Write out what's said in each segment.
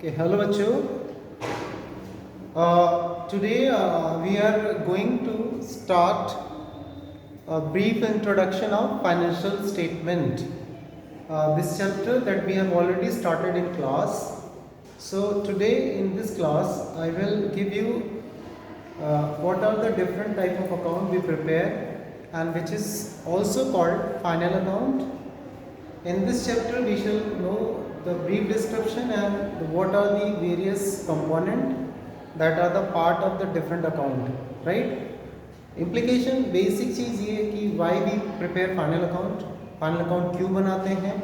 Okay, hello बच्चों. Today we are going to start a brief introduction of financial statement. This chapter that we have already started in class. So today in this class I will give you what are the different type of account we prepare and which is also called final account. In this chapter we shall know the brief description and what are the various component that are the part of the different account, right? Implication basic चीज़ ये है कि why we prepare final account क्यों बनाते हैं,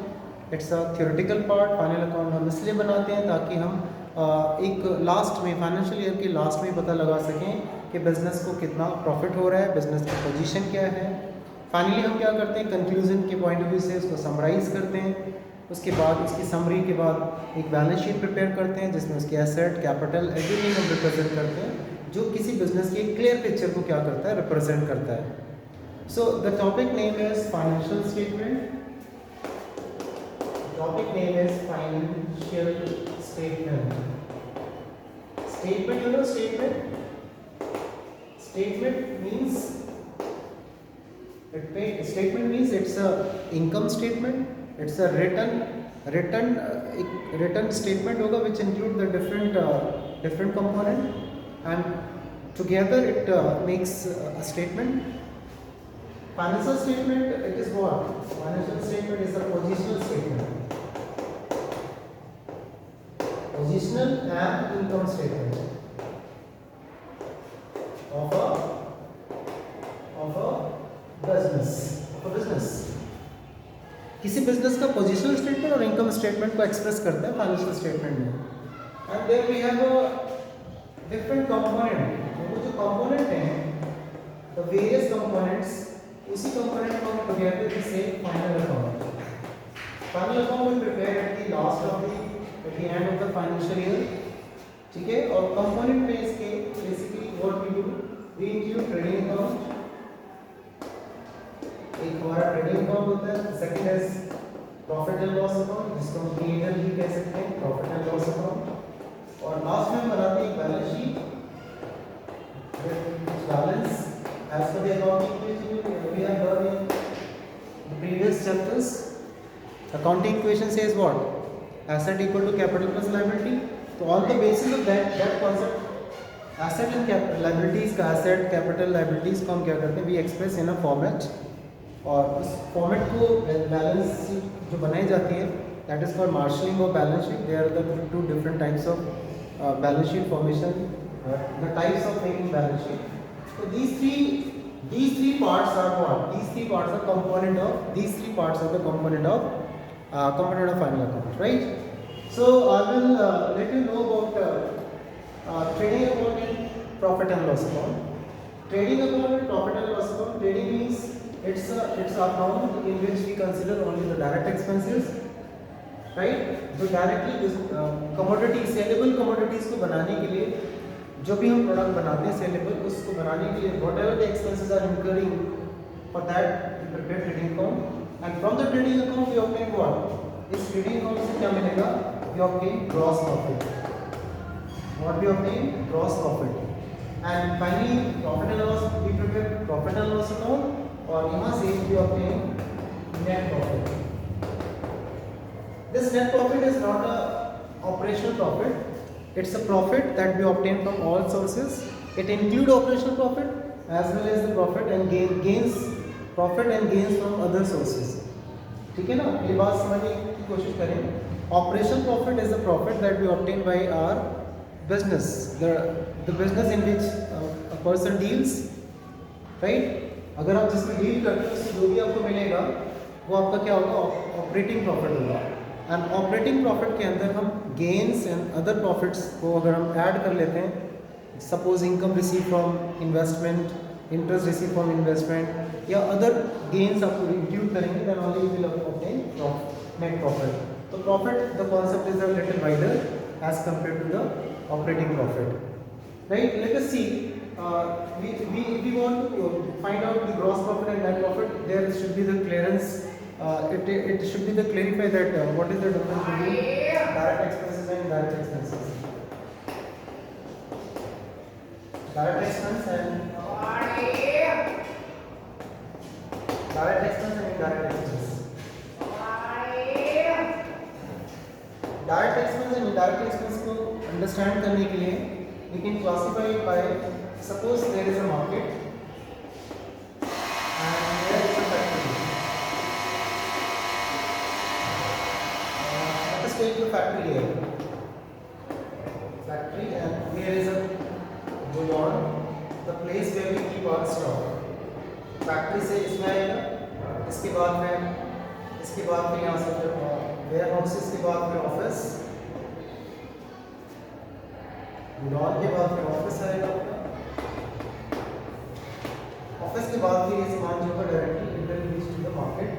it's a theoretical part. final account हम इसलिए बनाते हैं ताकि हम एक लास्ट में फाइनेंशियल ईयर के लास्ट में पता लगा सकें कि बिज़नेस को कितना प्रॉफिट हो रहा है, बिज़नेस की पोजीशन क्या है. फाइनली हम क्या करते हैं, कंक्लूजन के पॉइंट ऑफ व्यू से उसको समराइज करते हैं. उसके बाद उसकी समरी के बाद एक बैलेंस शीट प्रिपेयर करते हैं जिसमें उसके एसेट, कैपिटल, एवरीथिंग हम रिप्रेजेंट करते हैं, जो किसी बिजनेस के क्लियर पिक्चर को क्या करता है, रिप्रेजेंट करता है. So the topic name is financial statement. Topic name is financial statement. Statement, you know statement. Statement means statement means it's a income statement. It's a written statement होगा which include the different component and together it makes a statement. Financial statement, it is what? Financial statement is a positional statement. Positional and income statement of a business. किसी business का positional statement और income statement को express करता है financial statement में. And there we have a different component. वो जो component हैं, द वेरियस कंपोनेंट्स, उसी कंपोनेंट को हम together we say final account. Final account will prepare at the end of the financial year. ठीक है. और कंपोनेंट में इसके basically what we do, we include trading account. एक हमारा ट्रेडिंग अकाउंट होता है. Second is profit and loss account, जिसको हम P&L भी कह सकते हैं, प्रॉफिट एंड लॉस अकाउंट. और लास्ट में हम बनाते हैं balance sheet, balance as per the accounting we have learn in previous chapters. Accounting equation says what, asset equal to capital plus liability. तो on the basis of that concept, asset and liabilities का, asset, capital, liabilities को हम क्या करते हैं, we express in a format. और उस format को बैलेंस जो बनाई जाती है, that is called marshalling of balance sheet. There are the two different types of balance sheet formation, the types of making balance sheet. तो these three parts are what? These three parts are component of, these three parts are the component of final account, right? So I will let you know about trading account and profit and loss account. Trading account and profit and loss account. Trading means it's a account in which we consider only the direct expenses, right? जो directly commodity, saleable commodities को बनाने के लिए जो भी हम product बनाते हैं सेलेबल, उसको बनाने के लिए whatever the expenses are incurring, for that we prepare trading account. And from the trading account we obtain what, इस ट्रेडिंग अकाउंट से क्या मिलेगा, we obtain gross profit. What we obtain, gross profit. And finally profit and loss, we prepare profit and loss account. और यहाँ से we obtain net profit. This net profit is not a operational profit. It's a profit that we obtain from all sources. It include operational profit as well as the profit and gains from other sources. ठीक है ना, ये बात समझने की कोशिश करें. Operational profit is the profit that we obtain by our business, the business in which a person deals, right? अगर आप जिसमें डील करते हो उससे जो भी आपको मिलेगा वो आपका क्या होगा, ऑपरेटिंग प्रॉफिट होगा. एंड ऑपरेटिंग प्रॉफिट के अंदर हम गेन्स एंड अदर प्रॉफिट्स को अगर हम ऐड कर लेते हैं, suppose income receive from investment, interest receive from investment या अदर गेन्स आपको इंक्लूड करेंगे, then only you will obtain net profit. तो profit, the concept is a little wider as compare to the operating profit, right? Let us see, we want to find out the gross profit and net profit. There should be the clearance it should be the clarify that what is the difference between direct expenses and indirect expenses. Direct expense and indirect expense. Direct expense and indirect expense को understand करने के लिए we can classify by suppose there is a market and there is a factory. Let us take the factory here. Factory and here is a godown, the place where we keep our stock. Factory से इसमें आएगा, इसके बाद में यहाँ से फिर ware house, इसके बाद फिर ऑफिस, गोडाउन के बाद फिर ऑफिस आएगा. ऑफिस के बाद फिर ये सामान जो है directly it will reach to the market.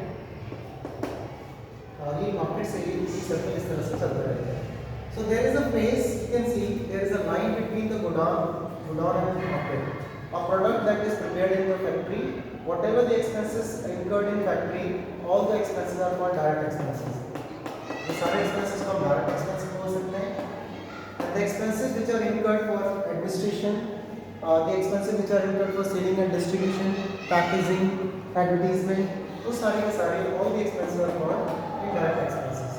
आगे मार्केट से ये इसी सर्कल इस तरह से चलता रहेगा. So there is a face, you can see there is a line between the godown and the market. A product that is prepared in the factory, whatever the expenses incurred in factory, all the expenses are called direct expenses. ये सारे expenses को direct expenses बोल सकते हैं. And the expenses which are incurred for administration, the expenses which are incurred for selling and distribution, packaging, advertisement, वो सारे के सारे all the expenses are called indirect expenses.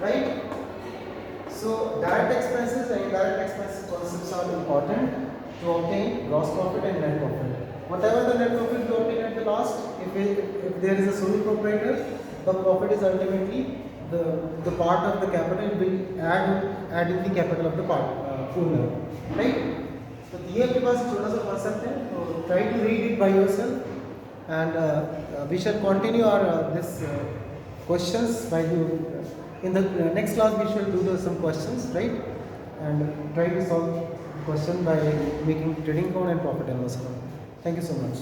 Right? So direct expenses and indirect expenses concepts are important to obtain gross profit and net profit. Whatever the net profit you obtain at the last, if there is a sole proprietor, the profit is ultimately the part of the capital will add in the capital of the owner, right? So ये आपके पास छोटा सा concept है, तो try to read it by yourself and we shall continue our this questions by you. In the next class we shall do some questions, right? And try to solve the question by making trading account and profit and loss account. Thank you so much.